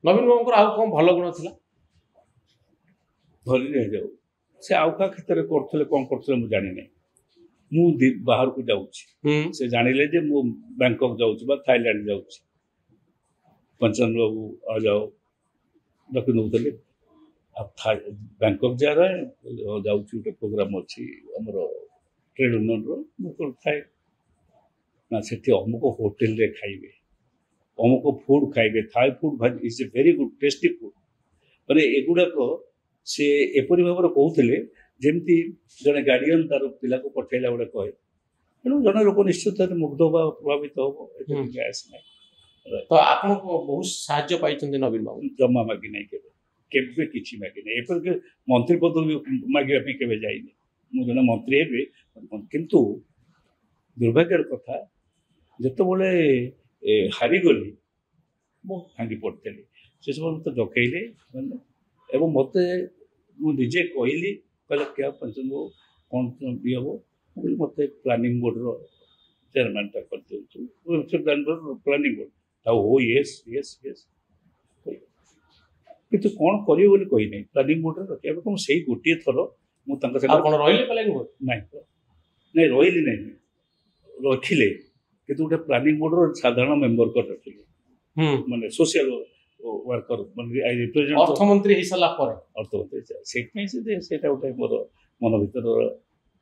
नवीन बाबू आउ कौन भल गुण था धरी रह जाऊ से आउ का क्षेत्र करते कौन करते मुझे जानी नहीं मु बाहर को जाऊँ से जानिले जे मु बैंकॉक जाऊँ थाईलैंड जाऊँ पंचायत बाबू आ जाओ रखी नौले बैंकॉक जा रहा जाऊँ गोटे प्रोग्राम अच्छी आमर ट्रेड यूनियन थाए ना से अमुक होटेल रे खाइबे अमुक फूड खाइबे Thai food is a very good tasty food मैंने एगुड़ाक से एपरी भाव में कहते जमती जड़े गार्डियन तार पिला को पठेला गोटे कहे तेणु जन लोक निश्चित मुग्ध बा प्रभावित हम गैस ना तो आप बहुत साहाय्य पाई नवीन बाबू जमा मागी ना केवे किसी मागी ना एपरिक मंत्री पद भी मागे केवे जाइनी मुझे जन मंत्री हे किंतु दुर्भाग्यर कथा जिते हारीगली बहुत भांगी पड़ती से सब मत डकैले एवं मत मुझे कहली कहले क्या पंचम कौन भी हम मत प्लानिंग बोर्ड चेयरमैन कर प्लानिंग बोर्ड हो येस येस येस किंतु कौन करी नहीं प्लानिंग बोर्ड रखा मुझे से गोटे थर मुझे नहीं रही नहीं रखिले कि गोटे प्लानिंग बोर्ड साधारण मेम्बर कर रखिले माने सोशल वर्कर माने रिप्रेजेंट अर्थमंत्री हो सारा पर अर्थमंत्री से गोटे मोर मन भर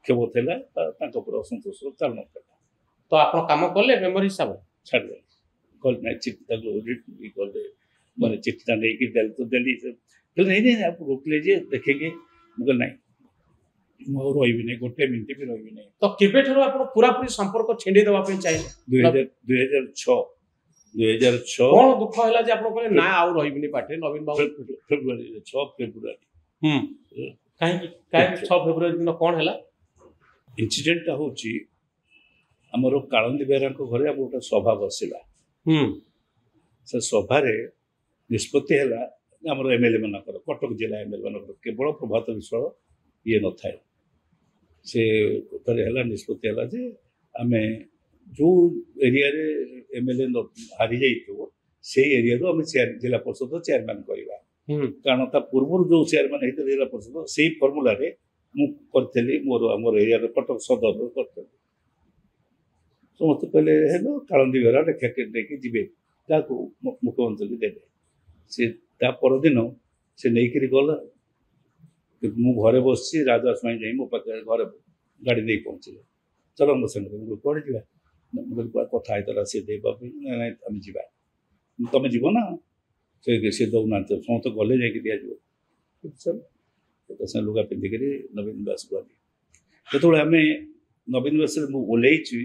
क्षोभ था असंतोष कारण तो आप काम कले मेम्बर हिसाब छाड़े कल ना चिट्ठी कले मैंने चिट्ठी नहीं देली तो देली नहीं आप रोकले जे देखेंगे मुझे नहीं रही नहीं गोटे मिनट भी रही नहीं तो केबे आप पूरा पूरी संपर्क छेड़ी देवाई चाहिए 2006 कौन दुख है जे आप कहले ना आउ रही पाटे नवीन बाबू फेब्रुआरी 6 फेब्रुआरी कहीं 6 फेब्रुआरी दिन कौन है इनसीडेंट होची हमरो कालंदी बेरा को घरे अब गोटे सभा बसिला से सभारे निष्पत्ति है आमर एमएलए मानकर कटक जिला एमएलए मानकर केवल प्रभात विश्वास ये न थाए से है निष्पत्ति है जे आम जो एरिया एमएलए हारी जाइए से एरिया आम जिला परिषद चेयरमैन करवा कारण ता पूर्व जो चेयरमैन होते जिला परिषद से फर्मुला मुझे मोर आमर एरिया कटक सदर कर समस्त कहले हेलो कालंदी बेरा लेखा लेकिन जी क्या मुख्यमंत्री देवे से परदिन से नहीं गला मु घरे बस राजा स्वाई जा मो पाखे घर गाड़ी नहीं पहुँचले चल मो संगे कौन जा कथा होता सी देवाई आम जा तुम जीव ना से दौना समस्त गले जा दिज्व चल लुगा पिंधिक नवीन निवास गली जो आम नवीन निवास ओल्लैची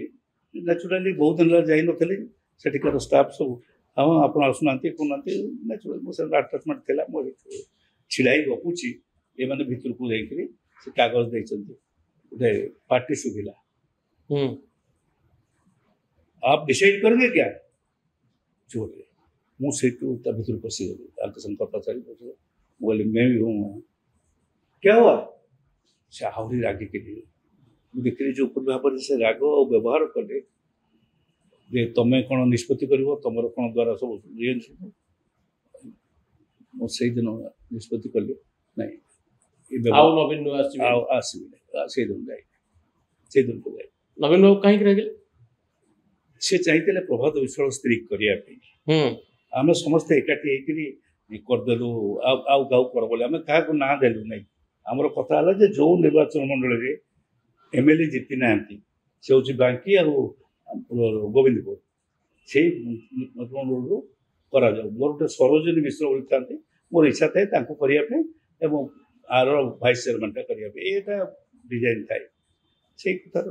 नेचुराली बहुत दिन जाई नी सेठिकार स्टाफ सब हाँ आप आसुना कहना नेचुराल मोर आटाचमेंट थी मोर छिड़ाई गपुची ये मैंने भितर को जाकि से कागज देते गोटे पार्टी सुविधा आप डिसाइड करेंगे क्या जोरे मुझे भर पशिगली संग कथा चली बोले मैं भी हूँ क्या हुआ से आहरी रागी के लिए देखिए जो भाव से राग और व्यवहार कले जे तुम्हें कौन निष्पत्ति कर तुम कौन द्वारा सब ये से दिन निष्पत्ति कले नहीं नवीन बाबू कहीं रह से चाहिए प्रभात विश्वाल स्त्री करने आम समस्ते एकाठी करदेलु आउ गाँव कर बोले आम क्या ना देलु नहीं आमर कथा है जो निर्वाचन मंडल में एमएलए जीति ना से हूँ बांकी आ गोविंदपुर से मोर गोटे सरोजिनी मिश्र बोली था मोर इच्छा थाए करने आर भाइस चेयरमैन करने डिजाइन थाए से कथार